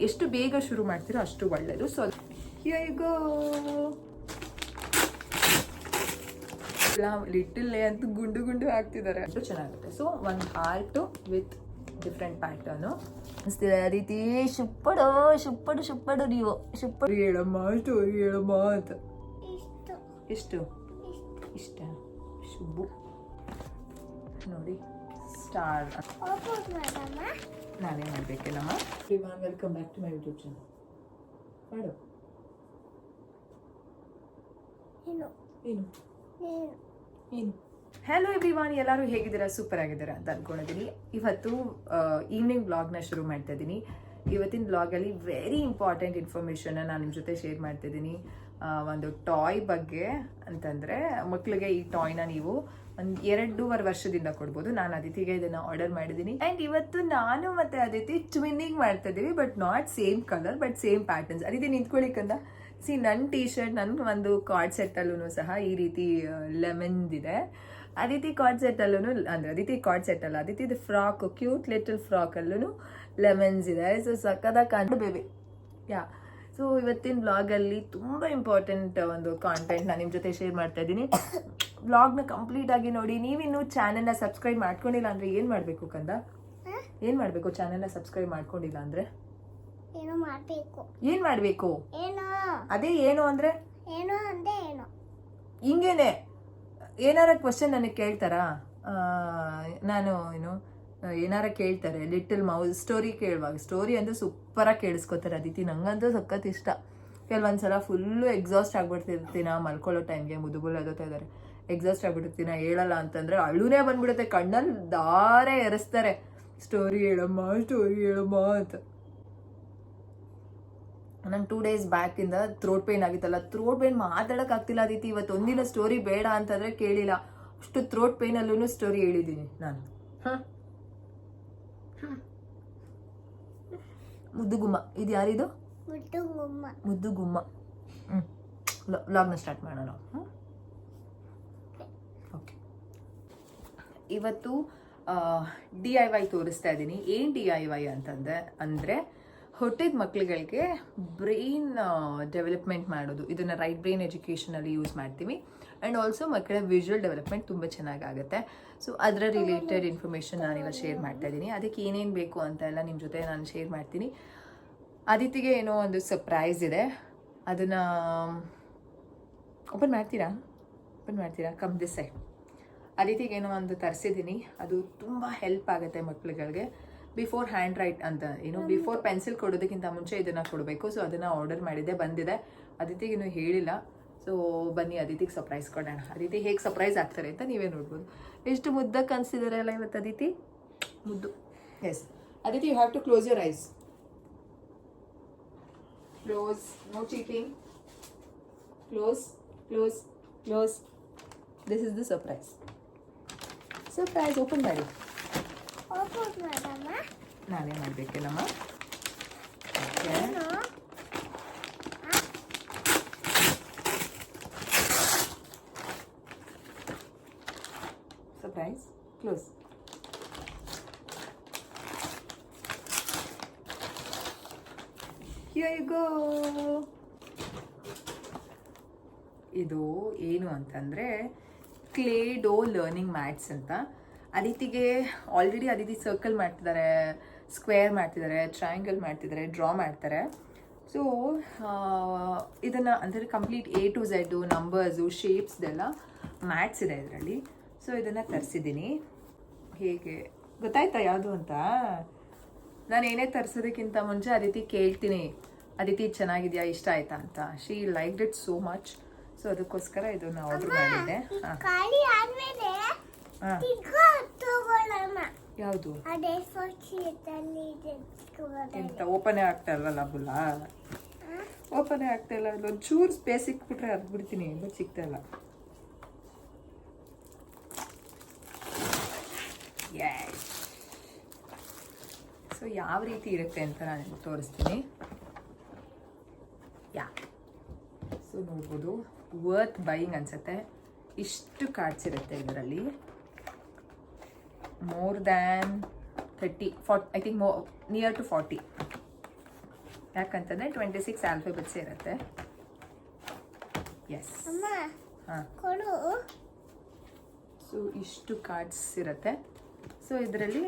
ಎಷ್ಟು ಬೇಗ ಶುರು ಮಾಡ್ತೀರೋ ಅಷ್ಟು ಒಳ್ಳೆಯದು. So here you go. Little ಅಂತ ಗುಂಡು ಗುಂಡು ಹಾಕ್ತಿದ್ದಾರೆ, ಅಷ್ಟು ಚೆನ್ನಾಗುತ್ತೆ. ಸೊ ಒಂದು ಹಾರ್ಟು ವಿತ್ ಡಿಫ್ರೆಂಟ್ ಪ್ಯಾಟರ್ನು ಅನಿಸ್ತಿದೆ. ಆ ರೀತಿ ಶುಪ್ಪಡು ಶುಪ್ಪಡು ಶುಪ್ಪಡು ನೀವು ಶುಪ್ಪಡು ಹೇಳಮ್ಮ ಸ್ಟೋರಿ ಹೇಳಮ್ಮ ಅಂತ. ಎಷ್ಟು ಇಷ್ಟ ಶುಬ್ಬು ನೋಡಿ. ಸ್ಟಾರ್ ನಾನೇ ಮಾಡಬೇಕೇನಮ್ಮ. Welcome back to my YouTube channel. ಮಾಡು. ಏನು ಹಲೋ ಎವ್ರಿವಾನ್, ಎಲ್ಲರೂ ಹೇಗಿದ್ದೀರಾ? ಸೂಪರ್ ಆಗಿದ್ದೀರಾ ಅಂತ ಅಂದ್ಕೊಂಡಿದ್ದೀನಿ. ಇವತ್ತು ಈವ್ನಿಂಗ್ ವ್ಲಾಗ್ನ ಶುರು ಮಾಡ್ತಾ ಇದ್ದೀನಿ. ಇವತ್ತಿನ ವ್ಲಾಗಲ್ಲಿ ವೆರಿ ಇಂಪಾರ್ಟೆಂಟ್ ಇನ್ಫಾರ್ಮೇಷನ್ನ ನಾನು ನಿಮ್ಮ ಜೊತೆ ಶೇರ್ ಮಾಡ್ತಿದ್ದೀನಿ. ಒಂದು ಟಾಯ್ ಬಗ್ಗೆ ಅಂತಂದರೆ, ಮಕ್ಕಳಿಗೆ ಈ ಟಾಯ್ನ ನೀವು ಒಂದು 2.5 ವರ್ಷದಿಂದ ಕೊಡ್ಬೋದು. ನಾನು ಅದಿತಿಗೆ ಇದನ್ನು ಆರ್ಡರ್ ಮಾಡಿದ್ದೀನಿ. ಆ್ಯಂಡ್ ಇವತ್ತು ನಾನು ಮತ್ತು ಅದಿತಿ ಟ್ವಿನ್ನಿಂಗ್ ಮಾಡ್ತಾ ಇದ್ದೀವಿ. But not same colour but same patterns. Aditi ನಿಂತ್ಕೊಳ್ಳಿಕ್ಕಂದ ನನ್ನ ಟೀ ಶರ್ಟ್, ನನ್ನ ಒಂದು ಕಾರ್ಡ್ ಸೆಟ್ಟಲ್ಲೂ ಸಹ ಈ ರೀತಿ ಲೆಮನ್ಸ್ ಇದೆ. ಅದಿತಿ ಕಾರ್ಡ್ ಸೆಟ್ಟಲ್ಲೂ ಅಂದರೆ ಅದಿತಿ ಕಾರ್ಡ್ ಸೆಟ್ ಅಲ್ಲ, ಅದಿತಿದು ಫ್ರಾಕ್, ಕ್ಯೂಟ್ ಲಿಟಲ್ ಫ್ರಾಕಲ್ಲೂ ಲೆಮನ್ಸ್ ಇದೆ. ಸೊ ಸಕ್ಕದಾಗಿ ಕಾಣು ಬೇಬಿ. ಯಾ. ಸೊ ಇವತ್ತಿನ ವ್ಲಾಗಲ್ಲಿ ತುಂಬ ಇಂಪಾರ್ಟೆಂಟ್ ಒಂದು ಕಾಂಟೆಂಟ್ ನಾನು ನಿಮ್ಮ ಜೊತೆ ಶೇರ್ ಮಾಡ್ತಾ ಇದ್ದೀನಿ. ವ್ಲಾಗ್ನ ಕಂಪ್ಲೀಟಾಗಿ ನೋಡಿ. ನೀವಿನ್ನೂ ಚಾನಲ್ನ ಸಬ್ಸ್ಕ್ರೈಬ್ ಮಾಡ್ಕೊಂಡಿಲ್ಲ ಅಂದರೆ ಏನು ಮಾಡಬೇಕು ಕಂದ? ಏನು ಮಾಡಬೇಕು? ಚಾನಲ್ನ ಸಬ್ಸ್ಕ್ರೈಬ್ ಮಾಡ್ಕೊಂಡಿಲ್ಲ ಅಂದರೆ ಏನು ಮಾಡಬೇಕು? ಏನು ಮಾಡಬೇಕು? ಏನು? ಅದೇ ಏನು ಅಂದರೆ ಏನು ಅಂದೆ ಏನು? ಹಿಂಗೇನೆ ಏನಾರ ಕ್ವಶನ್ ನನಗೆ ಕೇಳ್ತಾರಾ? ನಾನು ಏನಾರ ಕೇಳ್ತಾರೆ, ಲಿಟಲ್ ಮೌಸ್ ಸ್ಟೋರಿ ಕೇಳುವಾಗ, ಸ್ಟೋರಿ ಅಂದರೆ ಸೂಪರಾಗಿ ಕೇಳಿಸ್ಕೊತಾರೆ ಅದಿತಿ. ನಂಗಂತೂ ಸಖತ್ ಇಷ್ಟ. ಕೆಲವೊಂದ್ಸಲ ಫುಲ್ಲು ಎಕ್ಸಾಸ್ಟ್ ಆಗ್ಬಿಡ್ತಿರ್ತೀನ ಮಲ್ಕೊಳ್ಳೋ ಟೈಮ್ಗೆ. ಮುದುಗುಲ್ ಅಗೋತಾ ಇದ್ದಾರೆ, ಎಕ್ಸಾಸ್ಟ್ ಆಗ್ಬಿಟ್ಟಿರ್ತೀನ. ಹೇಳಲ್ಲ ಅಂತಂದರೆ ಅಳುನೇ ಬಂದ್ಬಿಡುತ್ತೆ, ಕಣ್ಣಲ್ಲಿ ದಾರೆ ಎರೆಸ್ತಾರೆ, ಸ್ಟೋರಿ ಹೇಳಮ್ಮ ಅಂತ. ನಂಗೆ 2 days ಬ್ಯಾಕಿಂದ ಥ್ರೋಟ್ ಪೇನ್ ಆಗಿತ್ತಲ್ಲ, ಥ್ರೋಟ್ ಪೇನ್ ಮಾತಾಡೋಕ್ಕಾಗ್ತಿಲ್ಲ ಅದಿತಿ. ಇವತ್ತು ಒಂದಿನ ಸ್ಟೋರಿ ಬೇಡ ಅಂತಂದರೆ ಕೇಳಿಲ್ಲ, ಅಷ್ಟು ಥ್ರೋಟ್ ಪೇನಲ್ಲೂ ಸ್ಟೋರಿ ಹೇಳಿದ್ದೀನಿ ನಾನು. ಮುದ್ದುಗುಮ್ಮ. ಇದು ಯಾರಿದು? ಮುದ್ದುಗುಮ್ಮ. ವ್ಲಾಗ್ನ ಸ್ಟಾರ್ಟ್ ಮಾಡೋಣ. ಓಕೆ, ಇವತ್ತು DIY ತೋರಿಸ್ತಾ ಇದ್ದೀನಿ. ಏನು DIY ಅಂದರೆ ಹೊಟ್ಟೆದ ಮಕ್ಕಳುಗಳಿಗೆ ಬ್ರೈನ್ ಡೆವಲಪ್ಮೆಂಟ್ ಮಾಡೋದು. ಇದನ್ನು ರೈಟ್ ಬ್ರೈನ್ ಎಜುಕೇಷನಲ್ಲಿ ಯೂಸ್ ಮಾಡ್ತೀವಿ. ಆ್ಯಂಡ್ ಆಲ್ಸೋ ಮಕ್ಕಳ ವಿಜುವಲ್ ಡೆವಲಪ್ಮೆಂಟ್ ತುಂಬ ಚೆನ್ನಾಗಾಗುತ್ತೆ. ಸೊ ಅದರ ರಿಲೇಟೆಡ್ ಇನ್ಫಾರ್ಮೇಷನ್ ನಾನಿವಾಗ ಶೇರ್ ಮಾಡ್ತಾ ಇದ್ದೀನಿ. ಅದಕ್ಕೆ ಏನೇನು ಬೇಕು ಅಂತ ಎಲ್ಲ ನಿಮ್ಮ ಜೊತೆ ನಾನು ಶೇರ್ ಮಾಡ್ತೀನಿ. ಅದಿತಿಗೆ ಏನೋ ಒಂದು ಸರ್ಪ್ರೈಸ್ ಇದೆ, ಅದನ್ನು ಓಪನ್ ಮಾಡ್ತೀರಾ? Come this side. ಅದಿತಿಗೆ ಏನೋ ಒಂದು ತರಿಸಿದ್ದೀನಿ, ಅದು ತುಂಬ ಹೆಲ್ಪ್ ಆಗುತ್ತೆ ಮಕ್ಕಳುಗಳಿಗೆ. ಬಿಫೋರ್ ಹ್ಯಾಂಡ್ ರೈಟ್ ಅಂತ ಬಿಫೋರ್ ಪೆನ್ಸಿಲ್ ಕೊಡೋದಕ್ಕಿಂತ ಮುಂಚೆ ಇದನ್ನು ಕೊಡಬೇಕು. ಸೊ ಅದನ್ನು ಆರ್ಡರ್ ಮಾಡಿದ್ದೆ, ಬಂದಿದೆ. ಅದಿತಿಗಿನ್ನೂ ಹೇಳಿಲ್ಲ. ಸೊ ಬನ್ನಿ ಅದಿತಿಗೆ ಸರ್ಪ್ರೈಸ್ ಕೊಡೋಣ. ಅದಿತಿ ಹೇಗೆ ಸರ್ಪ್ರೈಸ್ ಆಗ್ತಾರೆ ಅಂತ ನೀವೇ ನೋಡ್ಬೋದು. ಎಷ್ಟು ಮುದ್ದಕ್ಕೆ ಅನಿಸಿದ್ದಾರೆ ಅಲ್ಲ ಇವತ್ತು ಅದಿತಿ, ಮುದ್ದು. Yes Aditi, you have to close your eyes. Close, no cheating. Close. This is the surprise. Open ಮಾಡಿ. ನಾನೇ ಮಾಡಬೇಕೇನಮ್ಮ? Surprise. Close. Here you go. ಇದು ಏನು ಅಂತಂದರೆ ಕ್ಲೇ ಡೋ ಲರ್ನಿಂಗ್ ಮ್ಯಾಟ್ಸ್ ಅಂತ. ಅದಿತಿಗೆ ಆಲ್ರೆಡಿ ಅದಿತಿ ಸರ್ಕಲ್ ಮಾಡ್ತಿದ್ದಾರೆ, ಸ್ಕ್ವೇರ್ ಮಾಡ್ತಿದ್ದಾರೆ, ಟ್ರಯಾಂಗಲ್ ಮಾಡ್ತಿದ್ದಾರೆ, ಡ್ರಾ ಮಾಡ್ತಾರೆ. ಸೊ ಇದನ್ನು ಅಂದರೆ complete A to Z numbers, ಶೇಪ್ಸ್ದೆಲ್ಲ ಮ್ಯಾಟ್ಸ್ ಇದೆ ಇದರಲ್ಲಿ. ಸೊ ಇದನ್ನು ತರಿಸಿದ್ದೀನಿ. ಹೇಗೆ ಗೊತ್ತಾಯ್ತಾ ಯಾವುದು ಅಂತ? ನಾನು ಏನೇ ತರಿಸೋದಕ್ಕಿಂತ ಮುಂಚೆ ಅದಿತಿ ಕೇಳ್ತೀನಿ, ಅದಿತಿ ಚೆನ್ನಾಗಿದೆಯಾ, ಇಷ್ಟ ಆಯ್ತಾ ಅಂತ. She liked it so much. So ಅದಕ್ಕೋಸ್ಕರ ಇದನ್ನು ಆರ್ಡರ್ ಮಾಡಿದ್ದೆ. ಯಾವುದು ಎಂತ ಓಪನೇ ಆಗ್ತಾ ಇಲ್ವಲ್ಲ ಬುಲ್ಲ? ಓಪನೇ ಆಗ್ತಾ ಇಲ್ಲ. ಒಂದು ಚೂರು ಸ್ಪೇಸ್ ಸಿಕ್ಬಿಟ್ರೆ ಅರ್ದ್ಬಿಡ್ತೀನಿ, ಬಟ್ ಸಿಗ್ತಾ ಇಲ್ಲ. ಸೊ ಯಾವ ರೀತಿ ಇರುತ್ತೆ ಅಂತ ನಾನು ತೋರಿಸ್ತೀನಿ. ಸೊ ನೋಡ್ಬೋದು, ವರ್ತ್ ಬೈಯಿಂಗ್ ಅನ್ಸುತ್ತೆ. ಇಷ್ಟು ಕಾರ್ಡ್ಸ್ ಇರುತ್ತೆ ಇದರಲ್ಲಿ. more than 30, 40, I think more, near to 40. ಯಾಕಂತಂದರೆ 26 ಆಲ್ಫಾಬೆಟ್ಸ್ ಇರುತ್ತೆ. ಎಸ್ ಅಮ್ಮ ಹಾಂ. ಕೊಡು. ಸೊ ಇಷ್ಟು ಕಾರ್ಡ್ಸ್ ಇರುತ್ತೆ. ಸೊ ಇದರಲ್ಲಿ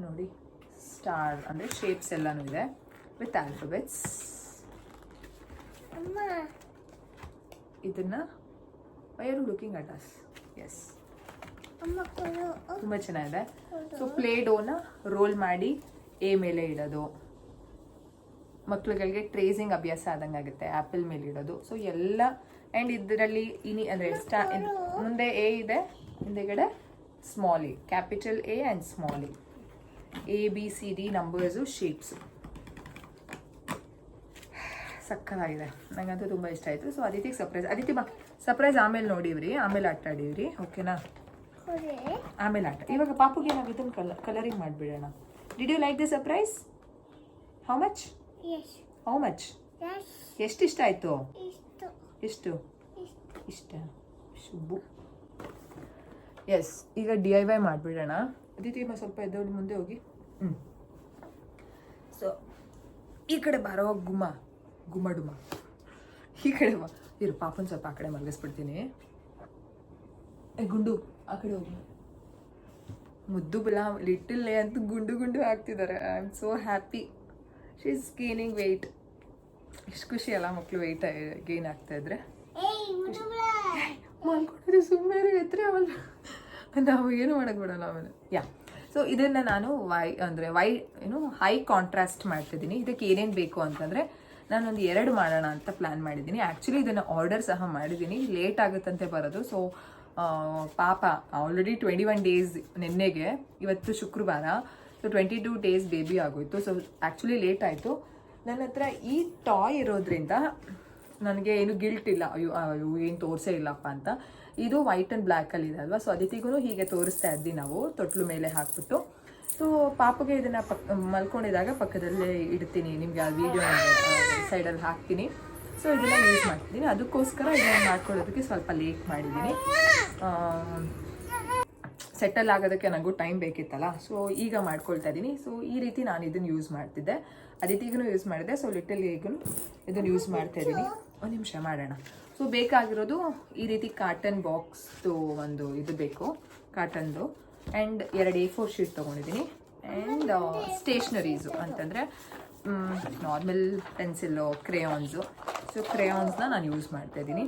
ನೋಡಿ ಸ್ಟಾರ್ ಅಂದರೆ ಶೇಪ್ಸ್ ಎಲ್ಲನೂ ಇದೆ ವಿತ್ ಆಲ್ಫಾಬೆಟ್ಸ್. ಅಮ್ಮ ಇದನ್ನು why are looking at us. Yes, ಅಮ್ಮ ಕೊಡು. ತುಂಬ ಚೆನ್ನಾಗಿದೆ. ಸೊ ಪ್ಲೇ ಡೋನ ರೋಲ್ ಮಾಡಿ ಎ ಮೇಲೆ ಇಡೋದು, ಮಕ್ಳುಗಳಿಗೆ ಟ್ರೇಸಿಂಗ್ ಅಭ್ಯಾಸ ಆದಂಗೆ ಆಗುತ್ತೆ. ಆ್ಯಪಲ್ ಮೇಲೆ ಇಡೋದು. ಸೊ ಎಲ್ಲ ಆ್ಯಂಡ್ ಇದರಲ್ಲಿ ಅಂದರೆ ಮುಂದೆ ಎ ಇದೆ, ಹಿಂದೆಗಡೆ small A, capital A and small A B C D numbers shapes. ಸಕ್ಕತ್ತಾಗಿದೆ, ನನಗಂತೂ ತುಂಬ ಇಷ್ಟ ಆಯಿತು. ಸೊ ಅದಿತಿಗೆ ಸರ್ಪ್ರೈಸ್ ಆಮೇಲೆ ನೋಡಿವ್ರಿ, ಆಮೇಲೆ ಆಟ ಆಡಿವ್ರಿ. ಓಕೆನಾ? ಕೊಡೆ. ಆಮೇಲೆ ಆಟ. ಇವಾಗ ಪಾಪುಗೆ ನಾವು ಇದನ್ನು ಕಲರಿಂಗ್ ಮಾಡಿಬಿಡೋಣ. Did you like the surprise? How much? Yes how much? Yes ಎಷ್ಟು ಇಷ್ಟ ಆಯಿತು? ಇಷ್ಟು ಎಷ್ಟು ಇಷ್ಟು. ಇಷ್ಟ? ಶುಭು. ಎಸ್, ಈಗ DIY ಮಾಡಿಬಿಡೋಣ. ಅದಿತಿ ಸ್ವಲ್ಪ ಎದ್ದೋಡಿ ಮುಂದೆ ಹೋಗಿ. ಸೊ ಈ ಕಡೆ ಬಾರೋ ಗುಮ ಡುಮ, ಈ ಕಡೆ ಬಾ. ಇರು ಪಾಪನ್ ಸ್ವಲ್ಪ ಆ ಕಡೆ ಮಲಗಿಸ್ಬಿಡ್ತೀನಿ. ಗುಂಡು ಆ ಕಡೆ ಹೋಗಿ. ಮುದ್ದು ಬಿಳ ಲಿಟಲ್ ಅಂತೂ ಗುಂಡು ಆಗ್ತಿದ್ದಾರೆ. I am so happy. She is gaining weight. ಎಷ್ಟು ಖುಷಿ ಅಲ್ಲ ಮಕ್ಕಳು ವೆಯ್ಟ್ ಗೇನ್ ಆಗ್ತಾ ಇದ್ರೆ. ಏಯ್ ಮುದುಬ್ಳ. ಮಾಡ್ಕೊಂಡಿದ್ರೆ ಸುಮ್ಮನೆ ಎತ್ತರೆ ಅವಲ್ಲ, ನಾವು ಏನು ಮಾಡೋಕ್ಕೆ ಬಿಡಲ್ಲ ಆಮೇಲೆ. ಯಾ, ಸೊ ಇದನ್ನು ನಾನು ಹೈ ಕಾಂಟ್ರಾಸ್ಟ್ ಮಾಡ್ತಿದ್ದೀನಿ. ಇದಕ್ಕೆ ಏನೇನು ಬೇಕು ಅಂತಂದರೆ ನಾನೊಂದು 2 ಮಾಡೋಣ ಅಂತ ಪ್ಲ್ಯಾನ್ ಮಾಡಿದ್ದೀನಿ. ಆ್ಯಕ್ಚುಲಿ ಇದನ್ನು ಆರ್ಡರ್ ಸಹ ಮಾಡಿದ್ದೀನಿ, ಲೇಟ್ ಆಗುತ್ತಂತೆ ಬರೋದು. ಸೊ ಪಾಪ ಆಲ್ರೆಡಿ 21 ಡೇಸ್ ನಿನ್ನೆಗೆ, ಇವತ್ತು ಶುಕ್ರವಾರ. ಸೊ 22 ಡೇಸ್ ಬೇಬಿ ಆಗೋಯ್ತು. ಸೊ ಆ್ಯಕ್ಚುಲಿ ಲೇಟ್ ಆಯಿತು. ನನ್ನ ಹತ್ರ ಈ ಟಾಯ್ ಇರೋದ್ರಿಂದ ನನಗೆ ಏನು ಗಿಲ್ಟ್ ಇಲ್ಲ, ಅಯ್ಯೋ ಏನು ತೋರಿಸೇ ಇಲ್ಲಪ್ಪ ಅಂತ. ಇದು ವೈಟ್ ಆ್ಯಂಡ್ ಬ್ಲ್ಯಾಕಲ್ಲಿ ಇದೆ ಅಲ್ವಾ. ಸೊ ಅದಿತಿಗೂ ಹೀಗೆ ತೋರಿಸ್ತಾ ಇದ್ವಿ ನಾವು, ತೊಟ್ಲು ಮೇಲೆ ಹಾಕ್ಬಿಟ್ಟು. ಸೊ ಪಾಪಗೆ ಇದನ್ನು ಮಲ್ಕೊಂಡಿದ್ದಾಗ ಪಕ್ಕದಲ್ಲೇ ಇಡ್ತೀನಿ, ನಿಮಗೆ ಆ ವಿಡಿಯೋ ಸೈಡಲ್ಲಿ ಹಾಕ್ತೀನಿ. ಸೊ ಇದನ್ನು ಯೂಸ್ ಮಾಡ್ತಿದ್ದೀನಿ. ಅದಕ್ಕೋಸ್ಕರ ಇದನ್ನು ಮಾಡ್ಕೊಳ್ಳೋದಕ್ಕೆ ಸ್ವಲ್ಪ ಲೇಟ್ ಮಾಡಿದ್ದೀನಿ. ಸೆಟಲ್ ಆಗೋದಕ್ಕೆ ನನಗೂ ಟೈಮ್ ಬೇಕಿತ್ತಲ್ಲ, ಸೊ ಈಗ ಮಾಡ್ಕೊಳ್ತಾ ಇದ್ದೀನಿ. ಸೊ ಈ ರೀತಿ ನಾನು ಇದನ್ನು ಯೂಸ್ ಮಾಡ್ತಿದ್ದೆ, ಅದಿತಿಗೂ ಯೂಸ್ ಮಾಡಿದೆ. ಸೊ ಲಿಟಲ್ ಹೇಗೂ ಇದನ್ನು ಯೂಸ್ ಮಾಡ್ತಾ ಇದ್ದೀನಿ. ಒಂದು ನಿಮಿಷ ಮಾಡೋಣ. ಸೊ ಬೇಕಾಗಿರೋದು ಈ ರೀತಿ ಕಾಟನ್ ಬಾಕ್ಸ್ದು ಒಂದು ಇದು ಬೇಕು, ಕಾಟನ್ದು. ಆ್ಯಂಡ್ 2 A4 ಶೀಟ್ ತೊಗೊಂಡಿದ್ದೀನಿ. ಆ್ಯಂಡ್ ಸ್ಟೇಷ್ನರೀಸು ಅಂತಂದರೆ ನಾರ್ಮಲ್ ಪೆನ್ಸಿಲ್ಲು, ಕ್ರೇಯಾನ್ಸು. ಸೊ ಕ್ರೇಯಾನ್ಸ್ನ ನಾನು ಯೂಸ್ ಮಾಡ್ತಾ ಇದ್ದೀನಿ.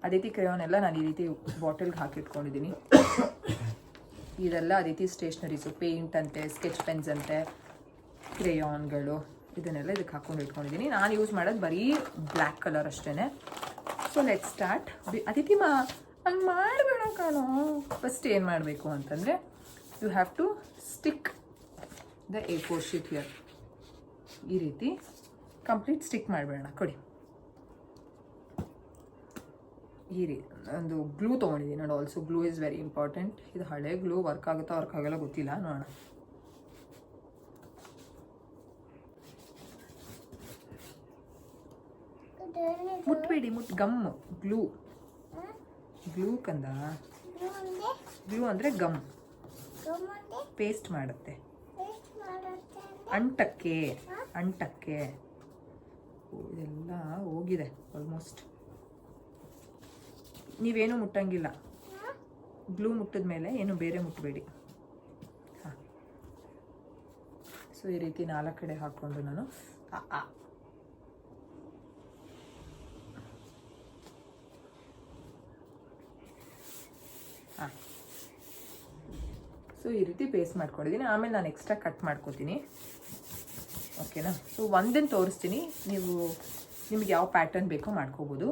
ಅದಿತಿ ಕ್ರೇಯಾನ್ ಎಲ್ಲ ನಾನು ಈ ರೀತಿ ಬಾಟಲ್ಗೆ ಹಾಕಿಟ್ಕೊಂಡಿದ್ದೀನಿ. ಇದೆಲ್ಲ ಅದಿತಿ ಸ್ಟೇಷ್ನರೀಸು, ಪೇಂಟ್ ಅಂತೆ, ಸ್ಕೆಚ್ ಪೆನ್ಸ್ ಅಂತೆ, ಕ್ರೇಯಾನ್ಗಳು, ಇದನ್ನೆಲ್ಲ ಇದಕ್ಕೆ ಹಾಕ್ಕೊಂಡು ಇಟ್ಕೊಂಡಿದ್ದೀನಿ. ನಾನು ಯೂಸ್ ಮಾಡೋದು ಬರೀ ಬ್ಲ್ಯಾಕ್ ಕಲರ್ ಅಷ್ಟೇ. So let start. ಅದಿತಿ ಹಂಗೆ ಮಾಡಬೇಡ ಕಾಣೋ. ಫಸ್ಟ್ ಏನು ಮಾಡಬೇಕು ಅಂತಂದರೆ, you have to stick the A4 sheet here. ಈ ರೀತಿ ಕಂಪ್ಲೀಟ್ ಸ್ಟಿಕ್ ಮಾಡಿಬಿಡೋಣ. ಕೊಡಿ, ಈ ರೀತಿ ಒಂದು ಗ್ಲೂ ತೊಗೊಂಡಿದ್ದೀನಿ ನೋಡಿ. Also glue is very important. ಇದು ಹಳೆ ಗ್ಲೂ, ವರ್ಕ್ ಆಗುತ್ತಾ ವರ್ಕ್ ಆಗೋಲ್ಲ ಗೊತ್ತಿಲ್ಲ, ನೋಡೋಣ. ಮುಟ್ಬೇಡಿ, ಗಮ್ಮು ಗ್ಲೂ ಕಂದ. ಗ್ಲೂ ಅಂದರೆ ಗಮ್, ಪೇಸ್ಟ್ ಮಾಡುತ್ತೆ, ಅಂಟಕ್ಕೆ. ಇದೆಲ್ಲ ಹೋಗಿದೆ ಆಲ್ಮೋಸ್ಟ್. ನೀವೇನು ಮುಟ್ಟಂಗಿಲ್ಲ. ಗ್ಲೂ ಮುಟ್ಟಿದ ಮೇಲೆ ಏನು ಬೇರೆ ಮುಟ್ಟಬೇಡಿ. ಹಾಂ, ಸೊ ಈ ರೀತಿ 4 ಕಡೆ ಹಾಕ್ಕೊಂಡು ನಾನು ಹಾಂ, ಸೊ ಈ ರೀತಿ ಪೇಸ್ಟ್ ಮಾಡ್ಕೊಂಡಿದ್ದೀನಿ. ಆಮೇಲೆ ನಾನು ಎಕ್ಸ್ಟ್ರಾ ಕಟ್ ಮಾಡ್ಕೊತೀನಿ. ಓಕೆನಾ? ಸೊ ಒಂದನ್ನು ತೋರಿಸ್ತೀನಿ, ನಿಮಗೆ ಯಾವ ಪ್ಯಾಟರ್ನ್ ಬೇಕೋ ಮಾಡ್ಕೋಬೋದು.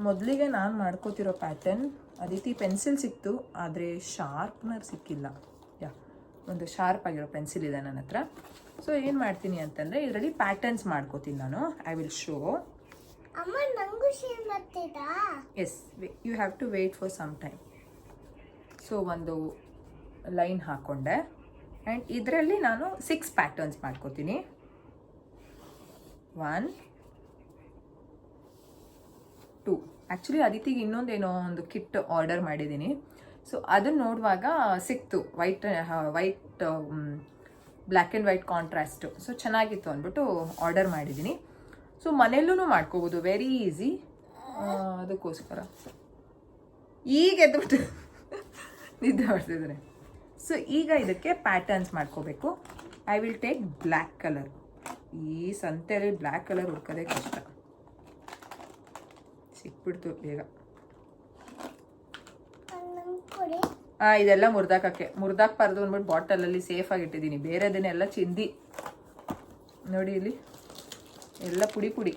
ಮೊದಲಿಗೆ ನಾನು ಮಾಡ್ಕೋತಿರೋ ಪ್ಯಾಟರ್ನ್, ಅದಿತಿ ಪೆನ್ಸಿಲ್ ಸಿಕ್ತು, ಆದರೆ ಶಾರ್ಪ್ನರ್ ಸಿಕ್ಕಿಲ್ಲ. ಒಂದು ಶಾರ್ಪ್ ಆಗಿರೋ ಪೆನ್ಸಿಲ್ ಇದೆ ನನ್ನ ಹತ್ರ. ಸೊ ಏನು ಮಾಡ್ತೀನಿ ಅಂತಂದರೆ, ಇದರಲ್ಲಿ ಪ್ಯಾಟರ್ನ್ಸ್ ಮಾಡ್ಕೋತೀನಿ ನಾನು. I will show. ಅಮ್ಮ ನಂಗೂ ಶೇರ್ ಮಾಡ್ತಿದ್ದಾ? Yes, you have to wait for some time. So ಒಂದು ಲೈನ್ ಹಾಕ್ಕೊಂಡೆ. ಆ್ಯಂಡ್ ಇದರಲ್ಲಿ ನಾನು 6 ಪ್ಯಾಟರ್ನ್ಸ್ ಮಾಡ್ಕೋತೀನಿ. 1 2. ಆ್ಯಕ್ಚುಲಿ ಅದಿತಿಗೆ ಇನ್ನೊಂದೇನೋ ಒಂದು ಕಿಟ್ ಆರ್ಡರ್ ಮಾಡಿದ್ದೀನಿ. ಸೊ ಅದನ್ನು ನೋಡುವಾಗ ಸಿಕ್ತು, white black and white contrast. So ಚೆನ್ನಾಗಿತ್ತು ಅಂದ್ಬಿಟ್ಟು ಆರ್ಡರ್ ಮಾಡಿದ್ದೀನಿ. ಸೊ ಮನೆಯಲ್ಲೂ ಮಾಡ್ಕೋಬೋದು, ವೆರಿ ಈಸಿ. ಅದಕ್ಕೋಸ್ಕರ ಈಗ ಎದ್ಬಿಟ್ಟು ನಿದ್ದೆ ಮಾಡ್ತಿದ್ದಾರೆ. ಸೊ ಈಗ ಇದಕ್ಕೆ ಪ್ಯಾಟರ್ನ್ಸ್ ಮಾಡ್ಕೋಬೇಕು. I will take black colour. ಈ ಸಂತೆಯಲ್ಲಿ ಬ್ಲ್ಯಾಕ್ ಕಲರ್ ಹುಡ್ಕೋದೇ ಕಷ್ಟ, ಸಿಕ್ಬಿಡ್ತು ಬೇಗ. ಕೊಡಿ. ಇದೆಲ್ಲ ಮುರ್ದಾಕ್ಬಾರ್ದು ಅಂದ್ಬಿಟ್ಟು ಬಾಟಲಲ್ಲಿ ಸೇಫಾಗಿ ಇಟ್ಟಿದ್ದೀನಿ. ಬೇರೆದನ್ನೆಲ್ಲ ಚಿಂದಿ ನೋಡಿ, ಇಲ್ಲಿ ಎಲ್ಲ ಪುಡಿ ಪುಡಿ.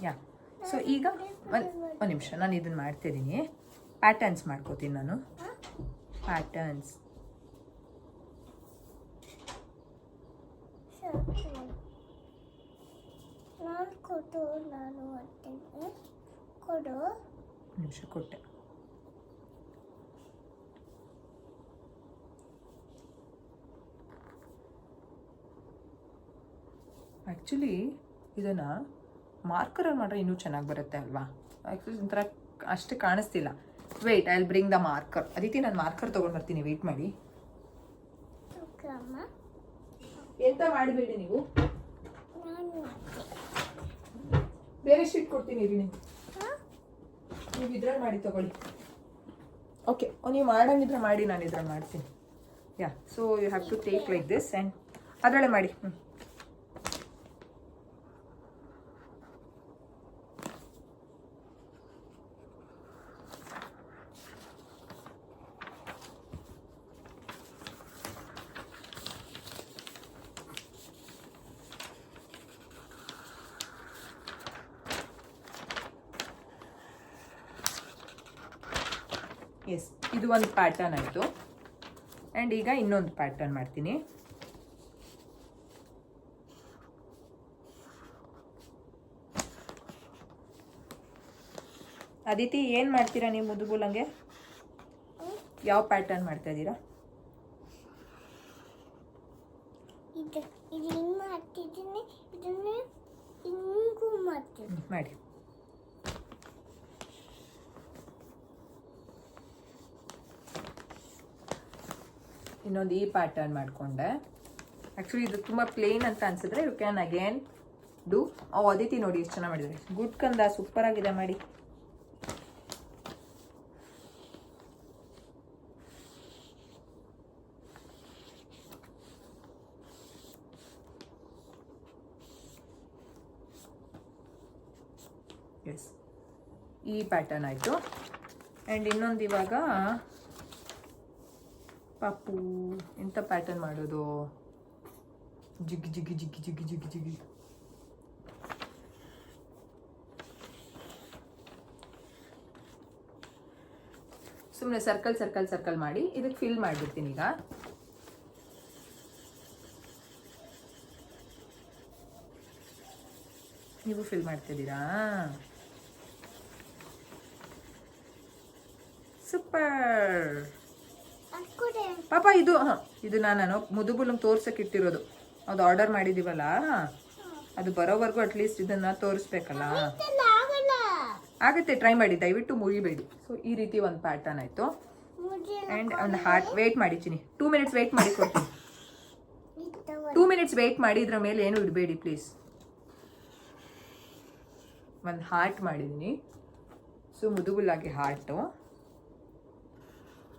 ಯಾ, ಸೊ ಈಗ ಒಂದು ನಿಮಿಷ, ನಾನು ಇದನ್ನು ಮಾಡ್ತಿದ್ದೀನಿ. ಪ್ಯಾಟರ್ನ್ಸ್ ಮಾಡ್ಕೋತೀನಿ ನಾನು. ಪ್ಯಾಟರ್ನ್ಸ್ ನಾನು ಮಾಡ್ತೀನಿ. ಕೊಡು. ನಿಮಿಷ ಕೊಟ್ಟೆ. ಆ್ಯಕ್ಚುಲಿ ಇದನ್ನು ಮಾರ್ಕರಲ್ಲಿ ಮಾಡ್ರೆ ಇನ್ನೂ ಚೆನ್ನಾಗಿ ಬರುತ್ತೆ ಅಲ್ವಾ? ಆ್ಯಕ್ಚುಲಿ ಒಂಥರ ಅಷ್ಟು ಕಾಣಿಸ್ತಿಲ್ಲ. Wait, I will bring the marker. ಅದಕ್ಕೆ ನಾನು ಮಾರ್ಕರ್ ತೊಗೊಂಡು ಬರ್ತೀನಿ, ವೆಯ್ಟ್ ಮಾಡಿ. ಎಂತ ಮಾಡಬೇಡಿ ನೀವು, ಬೇರೆ ಶೀಟ್ ಕೊಡ್ತೀನಿ ಇರಿ. ನೀವು ಇದ್ರಲ್ಲಿ ಮಾಡಿ ತಗೊಳ್ಳಿ. ಓಕೆ, ನೀವು ಮಾಡಂಗಿದ್ರೆ ಮಾಡಿ, ನಾನು ಇದ್ರಲ್ಲಿ ಮಾಡ್ತೀನಿ. Yeah, so you have to take like this and ಅದರಲ್ಲೇ ಮಾಡಿ. ಎಸ್, ಇದು ಒಂದು ಪ್ಯಾಟರ್ನ್ ಆಯಿತು. ಆ್ಯಂಡ್ ಈಗ ಇನ್ನೊಂದು ಪ್ಯಾಟರ್ನ್ ಮಾಡ್ತೀನಿ. ಅದಿತಿ, ಏನು ಮಾಡ್ತೀರಾ ನೀವು ಮುದುಗುಲಂಗೆ? ಯಾವ ಪ್ಯಾಟರ್ನ್ ಮಾಡ್ತಾ ಇದ್ದೀರಾ? ಮಾಡಿ. ಇನ್ನೊಂದು ಈ ಪ್ಯಾಟರ್ನ್ ಮಾಡಿಕೊಂಡೆ. ಆ್ಯಕ್ಚುಲಿ ಇದು ತುಂಬ ಪ್ಲೇನ್ ಅಂತ ಅನ್ಸಿದ್ರೆ you can again do. Aditi ನೋಡಿ ಎಷ್ಟು ಚೆನ್ನಾಗಿ ಮಾಡಿದ್ದಾರೆ. ಗುಡ್ ಕಂದ, ಸೂಪರ್ ಆಗಿದೆ ಮಾಡಿ. ಎಸ್, ಈ ಪ್ಯಾಟರ್ನ್ ಆಯಿತು. ಆ್ಯಂಡ್ ಇನ್ನೊಂದು ಇವಾಗ ಪಾಪು ಎಂಥ ಪ್ಯಾಟರ್ನ್ ಮಾಡೋದು? ಜಿಗ್ಗಿ ಜಿಗ್ಗಿ ಜಿಗ್ಗಿ ಜಿಗ್ಗಿ ಜಿಗ್ಗಿ ಜಿಗ್ಗಿ. ಸುಮ್ಮನೆ ಸರ್ಕಲ್ ಸರ್ಕಲ್ ಸರ್ಕಲ್ ಮಾಡಿ ಇದಕ್ಕೆ ಫಿಲ್ ಮಾಡಿಬಿಡ್ತೀನಿ ಈಗ. ನೀವು ಫಿಲ್ ಮಾಡ್ತಿದ್ದೀರಾ? ಸೂಪರ್ ಪಾಪ. ಇದು ನಾನು ಮುದುಗುಲಂಗೆ ತೋರ್ಸಕ್ಕೆ ಇಟ್ಟಿರೋದು. ಅದು ಆರ್ಡರ್ ಮಾಡಿದೀವಲ್ಲ, ಅದು ಬರೋವರೆಗೂ ಅಟ್ಲೀಸ್ಟ್ ಇದನ್ನ ತೋರಿಸ್ಬೇಕಲ್ಲ. ಆಗುತ್ತೆ, ಟ್ರೈ ಮಾಡಿ, ದಯವಿಟ್ಟು ಮುರಿಬೇಡಿ. ಸೊ ಈ ರೀತಿ ಒಂದು ಪ್ಯಾಟರ್ನ್ ಆಯಿತು. ಆ್ಯಂಡ್ ಒಂದು ಹಾರ್ಟ್. ವೇಟ್ ಮಾಡಿ ಚಿನಿ, 2 minutes ವೇಟ್ ಮಾಡಿ ಕೊಡ್ತೀನಿ. 2 minutes ವೇಟ್ ಮಾಡಿ, ಇದ್ರ ಮೇಲೆ ಏನು ಇಡಬೇಡಿ ಪ್ಲೀಸ್. ಒಂದು ಹಾರ್ಟ್ ಮಾಡಿದ್ದೀನಿ. ಸೊ ಮುದುಗುಲಾಗಿ ಹಾರ್ಟು.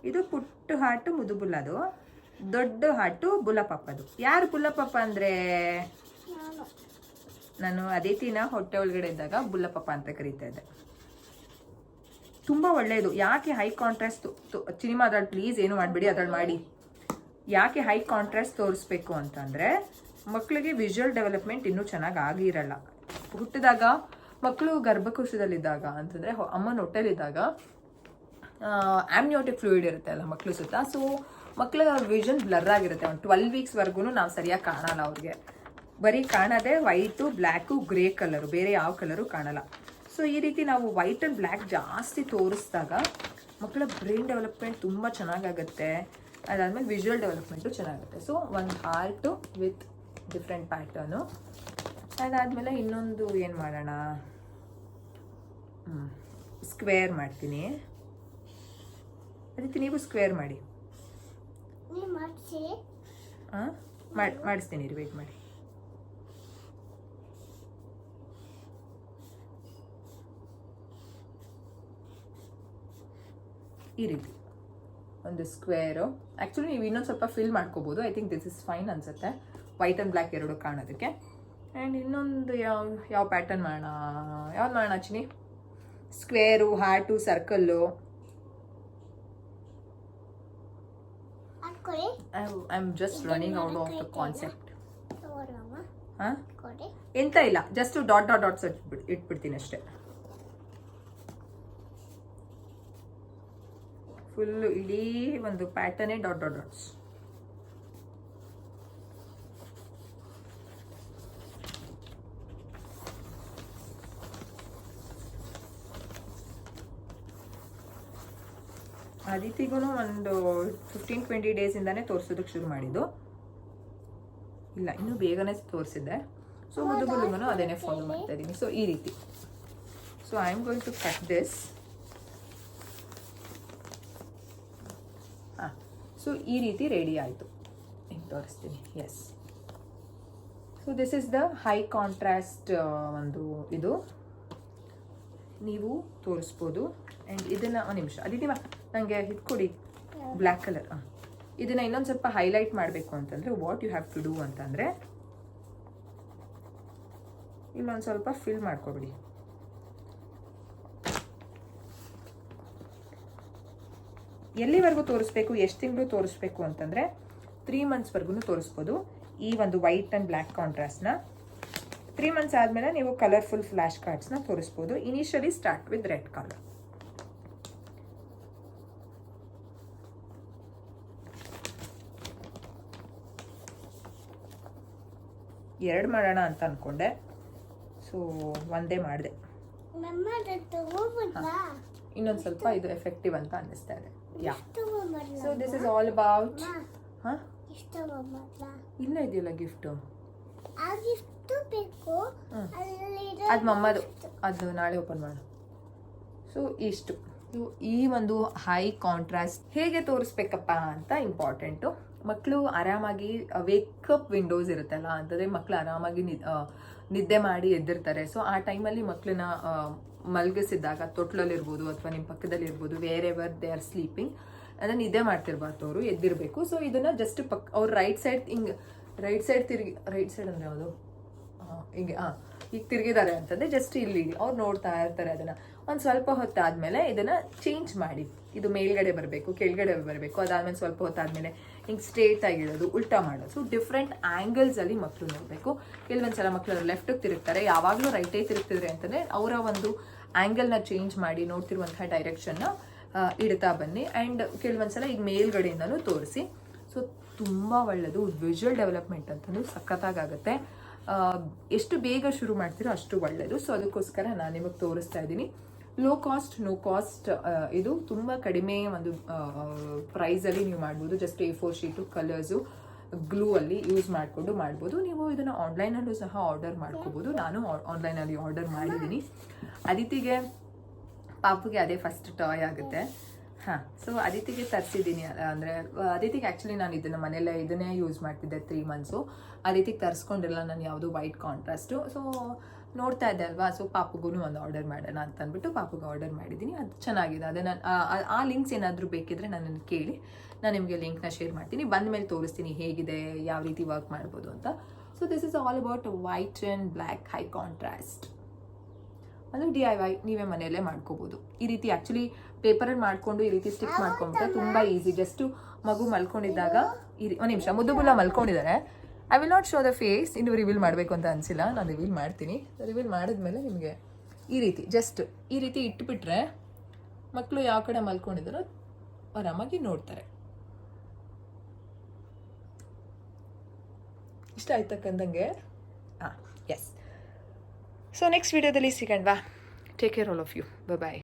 ಇದು ಪುಟ್ಟು ಹಾರ್ಟು ಮುದುಬುಲ್ಲದು. ದೊಡ್ಡ ಹಾರ್ಟು ಬುಲ್ಲಪಪ್ಪದು. ಯಾರು ಬುಲ್ಲಪಪ್ಪ ಅಂದರೆ? ನಾನು ಅದಿತಿನ ಹೊಟ್ಟೆ ಒಳಗಡೆ ಇದ್ದಾಗ ಬುಲ್ಲಪಪ್ಪ ಅಂತ ಕರೀತಾ ಇದ್ದೆ. ತುಂಬ ಒಳ್ಳೆಯದು. ಯಾಕೆ ಹೈ ಕಾಂಟ್ರಾಸ್ಟ್ ಸಿನಿಮಾದಲ್ಲಿ ಪ್ಲೀಸ್ ಏನು ಮಾಡಬೇಡಿ, ಅದ್ರಲ್ಲಿ ಮಾಡಿ. ಯಾಕೆ ಹೈ ಕಾಂಟ್ರಾಸ್ಟ್ ತೋರಿಸ್ಬೇಕು ಅಂತಂದರೆ ಮಕ್ಕಳಿಗೆ ವಿಜುವಲ್ ಡೆವಲಪ್ಮೆಂಟ್ ಇನ್ನೂ ಚೆನ್ನಾಗಿ ಆಗಿರಲ್ಲ. ಹುಟ್ಟಿದಾಗ ಮಕ್ಕಳು ಗರ್ಭಕೋಶದಲ್ಲಿದ್ದಾಗ ಅಂತಂದರೆ ಅಮ್ಮನ ಹೊಟ್ಟೆಲಿದ್ದಾಗ ಆಮ್ನಿಯೋಟಿಕ್ ಫ್ಲೂಯಿಡ್ ಇರುತ್ತೆ ಅಲ್ಲ ಮಕ್ಕಳು ಸುತ್ತ. ಸೊ ಮಕ್ಕಳ ವಿಷನ್ ಬ್ಲರ್ ಆಗಿರುತ್ತೆ. ಒಂದು 12 ವೀಕ್ಸ್ವರೆಗೂ ನಾವು ಸರಿಯಾಗಿ ಕಾಣಲ್ಲ. ಅವ್ರಿಗೆ ಬರೀ ಕಾಣೋದೇ ವೈಟು, ಬ್ಲ್ಯಾಕು, ಗ್ರೇ ಕಲರು, ಬೇರೆ ಯಾವ ಕಲರು ಕಾಣಲ್ಲ. ಸೊ ಈ ರೀತಿ ನಾವು ವೈಟ್ ಆ್ಯಂಡ್ ಬ್ಲ್ಯಾಕ್ ಜಾಸ್ತಿ ತೋರಿಸಿದಾಗ ಮಕ್ಕಳ ಬ್ರೈನ್ ಡೆವಲಪ್ಮೆಂಟ್ ತುಂಬ ಚೆನ್ನಾಗಾಗುತ್ತೆ. ಅದಾದಮೇಲೆ ವಿಜುವಲ್ ಡೆವಲಪ್ಮೆಂಟು ಚೆನ್ನಾಗುತ್ತೆ. ಸೊ ಒಂದು ಹಾರ್ಟು ವಿತ್ ಡಿಫ್ರೆಂಟ್ ಪ್ಯಾಟರ್ನು. ಅದಾದಮೇಲೆ ಇನ್ನೊಂದು ಏನು ಮಾಡೋಣ, ಸ್ಕ್ವೇರ್ ಮಾಡ್ತೀನಿ. ಅದಕ್ಕೆ ನೀವು ಸ್ಕ್ವೇರ್ ಮಾಡಿ. ನೀವು ಮಾಡಿಸಿ ಹಾಂ ಮಾಡಿಸ್ತೀನಿ ರೀ, ವೆಯ್ಟ್ ಮಾಡಿ. ಈ ರೀತಿ ಒಂದು ಸ್ಕ್ವೇರು. ಆ್ಯಕ್ಚುಲಿ ನೀವು ಇನ್ನೊಂದು ಸ್ವಲ್ಪ ಫಿಲ್ ಮಾಡ್ಕೋಬೋದು. I think this is fine ಅನಿಸುತ್ತೆ, ವೈಟ್ ಆ್ಯಂಡ್ ಬ್ಲ್ಯಾಕ್ ಎರಡು ಕಾಣೋದಕ್ಕೆ. ಆ್ಯಂಡ್ ಇನ್ನೊಂದು ಯಾವ ಪ್ಯಾಟರ್ನ್ ಮಾಡೋಣ, ಯಾವ್ದು ಮಾಡೋಣ ಚಿನಿ? Square, heart, circle. ಹಾಕ್ಕೊಳ್ಳಿ. I am just running out of the concept. ತಗೊಳ್ಳಮ್ಮ. ಹಾಂ, ಕೊಡಿ. ಎಂತ ಇಲ್ಲ, ಜಸ್ಟ್ ಡಾಟ್ಸ್ ಇಟ್ಬಿಡ್ತೀನಿ ಅಷ್ಟೇ. ಫುಲ್ಲು ಇಡೀ ಒಂದು ಪ್ಯಾಟರ್ನೇ ಡಾಟ್ಸ್. ಅದಿತಿಗೂ ಒಂದು 15-20 ಡೇಸಿಂದಾನೇ ತೋರಿಸೋದಕ್ಕೆ ಶುರು ಮಾಡಿದ್ದು. ಇಲ್ಲ, ಇನ್ನೂ ಬೇಗನೆ ತೋರಿಸಿದ್ದೆ. ಸೊ ಮುದುಗುಲುಗೂ ಅದೇನೇ ಫಾಲೋ ಮಾಡ್ತಾ ಇದ್ದೀನಿ. ಸೊ ಈ ರೀತಿ. So I am going to cut this. ಹಾಂ, ಸೊ ಈ ರೀತಿ ರೆಡಿ ಆಯಿತು. ಹಿಂಗೆ ತೋರಿಸ್ತೀನಿ. Yes, so this is the high contrast ಒಂದು ಇದು ನೀವು ತೋರಿಸ್ಬೋದು. ಆ್ಯಂಡ್ ಇದನ್ನು ಒಂದು ನಿಮಿಷ ಅದಿತಿ ನನಗೆ ಕೊಡಿ, ಬ್ಲ್ಯಾಕ್ ಕಲರ್. ಇದನ್ನು ಇನ್ನೊಂದು ಸ್ವಲ್ಪ ಹೈಲೈಟ್ ಮಾಡಬೇಕು ಅಂತಂದರೆ what you have to do ಅಂತಂದರೆ ಇಲ್ಲೊಂದು ಸ್ವಲ್ಪ ಫಿಲ್ ಮಾಡ್ಕೊಬಿಡಿ. ಎಲ್ಲಿವರೆಗೂ ತೋರಿಸ್ಬೇಕು, ಎಷ್ಟು ತಿಂಗಳು ತೋರಿಸ್ಬೇಕು ಅಂತಂದರೆ 3 ಮಂತ್ಸ್ವರೆಗೂ ತೋರಿಸ್ಬೋದು ಈ ಒಂದು ವೈಟ್ ಆ್ಯಂಡ್ ಬ್ಲ್ಯಾಕ್ ಕಾಂಟ್ರಾಸ್ಟ್ನ. 3 ಮಂತ್ಸ್ ಆದಮೇಲೆ ನೀವು ಕಲರ್ಫುಲ್ ಫ್ಲ್ಯಾಶ್ ಕಾರ್ಡ್ಸ್ನ ತೋರಿಸ್ಬೋದು. Initially start with red colour. ಎರಡು ಮಾಡೋಣ ಅಂತ ಅಂದ್ಕೊಂಡೆ, ಸೊ ಒಂದೇ ಮಾಡಿದೆ. ಇನ್ನೊಂದು ಸ್ವಲ್ಪ ಇದು ಎಫೆಕ್ಟಿವ್ ಅಂತ ಅನ್ನಿಸ್ತಾ ಇದೆ. Yeah, so this is all about. ಹಾಂ, ಇಲ್ಲ ಇದೆಯಲ್ಲ ಗಿಫ್ಟು. ಅದು ಮಮ್ಮದು, ಅದು ನಾಳೆ ಓಪನ್ ಮಾಡು. ಸೊ ಇಷ್ಟು ಈ ಒಂದು ಹೈ ಕಾಂಟ್ರಾಸ್ಟ್ ಹೇಗೆ ತೋರಿಸ್ಬೇಕಪ್ಪ ಅಂತ ಇಂಪಾರ್ಟೆಂಟು. ಮಕ್ಕಳು ಆರಾಮಾಗಿ ವೇಕಪ್ ವಿಂಡೋಸ್ ಇರುತ್ತಲ್ಲ, ಅಂತಂದರೆ ಮಕ್ಕಳು ಆರಾಮಾಗಿ ನಿದ್ದೆ ಮಾಡಿ ಎದ್ದಿರ್ತಾರೆ. ಸೊ ಆ ಟೈಮಲ್ಲಿ ಮಕ್ಕಳನ್ನ ಮಲಗಿಸಿದಾಗ ತೊಟ್ಲಲ್ಲಿರ್ಬೋದು ಅಥವಾ ನಿಮ್ಮ ಪಕ್ಕದಲ್ಲಿ ಇರ್ಬೋದು, wherever they are sleeping, ಅದನ್ನು ನಿದ್ದೆ ಮಾಡ್ತಿರ್ಬಾರ್ದು, ಅವರು ಎದ್ದಿರಬೇಕು. ಸೊ ಇದನ್ನು ಜಸ್ಟ್ ಅವ್ರು ರೈಟ್ ಸೈಡ್ ಹಿಂಗೆ ರೈಟ್ ಸೈಡ್ ಅಂದರೆ ಯಾವುದು ಹಿಂಗೆ ಈಗ ತಿರುಗಿದ್ದಾರೆ ಅಂತಂದರೆ ಜಸ್ಟ್ ಇಲ್ಲಿ ಅವ್ರು ನೋಡ್ತಾ ಇರ್ತಾರೆ. ಅದನ್ನು ಒಂದು ಸ್ವಲ್ಪ ಹೊತ್ತಾದಮೇಲೆ ಇದನ್ನು ಚೇಂಜ್ ಮಾಡಿ, ಇದು ಮೇಲ್ಗಡೆ ಬರಬೇಕು, ಕೆಳಗಡೆ ಬರಬೇಕು. ಅದಾದಮೇಲೆ ಸ್ವಲ್ಪ ಹೊತ್ತಾದಮೇಲೆ ಹಿಂಗೆ ಸ್ಟ್ರೇಟ್ ಆಗಿಡೋದು, ಉಲ್ಟಾ ಮಾಡೋದು. ಸೊ ಡಿಫ್ರೆಂಟ್ ಆ್ಯಂಗಲ್ಸಲ್ಲಿ ಮಕ್ಕಳು ನೋಡಬೇಕು. ಕೆಲವೊಂದ್ಸಲ ಮಕ್ಕಳು ಲೆಫ್ಟಿಗೆ ತಿರುಗ್ತಾರೆ, ಯಾವಾಗಲೂ ರೈಟೇ ತಿರುಗ್ತಿದ್ರೆ ಅಂತಂದರೆ ಅವರ ಒಂದು ಆ್ಯಂಗಲ್ನ ಚೇಂಜ್ ಮಾಡಿ ನೋಡ್ತಿರುವಂತಹ ಡೈರೆಕ್ಷನ್ನ ಇಡ್ತಾ ಬನ್ನಿ. ಆ್ಯಂಡ್ ಕೆಲವೊಂದ್ಸಲ ಈಗ ಮೇಲ್ಗಡೆಯಿಂದನೂ ತೋರಿಸಿ. ಸೊ ತುಂಬ ಒಳ್ಳೆಯದು, ವಿಜುವಲ್ ಡೆವಲಪ್ಮೆಂಟ್ ಅಂತಂದು ಸಖತ್ತಾಗುತ್ತೆ. ಎಷ್ಟು ಬೇಗ ಶುರು ಮಾಡ್ತೀರೋ ಅಷ್ಟು ಒಳ್ಳೆಯದು. ಸೊ ಅದಕ್ಕೋಸ್ಕರ ನಾನು ನಿಮಗೆ ತೋರಿಸ್ತಾ ಇದ್ದೀನಿ. ಲೋ ಕಾಸ್ಟ್ ನೋ ಕಾಸ್ಟ್, ಇದು ತುಂಬ ಕಡಿಮೆ ಒಂದು ಪ್ರೈಸಲ್ಲಿ ನೀವು ಮಾಡ್ಬೋದು. Just A4 sheet, colours, glue ಅಲ್ಲಿ ಯೂಸ್ ಮಾಡಿಕೊಂಡು ಮಾಡ್ಬೋದು. ನೀವು ಇದನ್ನು ಆನ್ಲೈನಲ್ಲೂ ಸಹ ಆರ್ಡರ್ ಮಾಡ್ಕೋಬೋದು. ನಾನು ಆನ್ಲೈನಲ್ಲಿ ಆರ್ಡರ್ ಮಾಡಿದ್ದೀನಿ. ಅದಿತಿಗೆ ಪಾಪುಗೆ ಅದೇ ಫಸ್ಟ್ ಟಾಯ್ ಆಗುತ್ತೆ. ಹಾಂ, ಸೊ ಅದಿತಿಗೆ ತರಿಸಿದ್ದೀನಿ. ಅಂದರೆ ಅದಿತಿಗೆ ಆ್ಯಕ್ಚುಲಿ ನಾನು ಇದನ್ನು ಮನೆಯಲ್ಲೇ ಇದನ್ನೇ ಯೂಸ್ ಮಾಡ್ತಿದ್ದೆ 3 ಮಂತ್ಸು. ಅದಿತಿಗೆ ತರಿಸ್ಕೊಂಡಿಲ್ಲ ನಾನು ಯಾವುದು ವೈಟ್ ಕಾಂಟ್ರಾಸ್ಟು. ಸೊ ನೋಡ್ತಾ ಇದ್ದೆ ಅಲ್ವಾ, ಸೊ ಪಾಪುಗೂ ಒಂದು ಆರ್ಡರ್ ಮಾಡೋಣ ಅಂತ ಅಂದ್ಬಿಟ್ಟು ಪಾಪುಗೆ ಆರ್ಡರ್ ಮಾಡಿದ್ದೀನಿ. ಅದು ಚೆನ್ನಾಗಿದೆ. ಅದನ್ನು ಆ ಲಿಂಕ್ಸ್ ಏನಾದರೂ ಬೇಕಿದ್ರೆ ನನ್ನನ್ನು ಕೇಳಿ, ನಾನು ನಿಮಗೆ ಲಿಂಕ್ನ ಶೇರ್ ಮಾಡ್ತೀನಿ. ಬಂದ ಮೇಲೆ ತೋರಿಸ್ತೀನಿ ಹೇಗಿದೆ, ಯಾವ ರೀತಿ ವರ್ಕ್ ಮಾಡ್ಬೋದು ಅಂತ. So this is all about white and black high contrast. ಅದು DIY ನೀವೇ ಮನೆಯಲ್ಲೇ ಮಾಡ್ಕೋಬೋದು. ಈ ರೀತಿ ಆ್ಯಕ್ಚುಲಿ ಪೇಪರಲ್ಲಿ ಮಾಡಿಕೊಂಡು ಈ ರೀತಿ ಸ್ಟಿಕ್ ಮಾಡ್ಕೊಂಡ್ಬಿಟ್ರೆ ತುಂಬ ಈಸಿ. ಜಸ್ಟು ಮಗು ಮಲ್ಕೊಂಡಿದ್ದಾಗ ಒಂದು ನಿಮಿಷ, ಮುದ್ದುಗುಲ್ಲ ಮಲ್ಕೊಂಡಿದ್ದಾರೆ. I will not show the face, ಇನ್ನೂ ರಿವೀಲ್ ಮಾಡಬೇಕು ಅಂತ ಅನಿಸಿಲ್ಲ, ನಾನು ರಿವೀಲ್ ಮಾಡ್ತೀನಿ. ರಿವೀಲ್ ಮಾಡಿದ್ಮೇಲೆ ನಿಮಗೆ ಈ ರೀತಿ ಜಸ್ಟ್ ಈ ರೀತಿ ಇಟ್ಬಿಟ್ರೆ ಮಕ್ಕಳು ಯಾವ ಕಡೆ ಮಲ್ಕೊಂಡಿದ್ದಾರೋ ಆರಾಮಾಗಿ ನೋಡ್ತಾರೆ. ಇಷ್ಟ ಆಯ್ತಕ್ಕಂದಂಗೆ. ಹಾಂ, ಎಸ್. ಸೊ ನೆಕ್ಸ್ಟ್ ವಿಡಿಯೋದಲ್ಲಿ ಸಿಗೋಣವಾ. Take care all of you. Bye.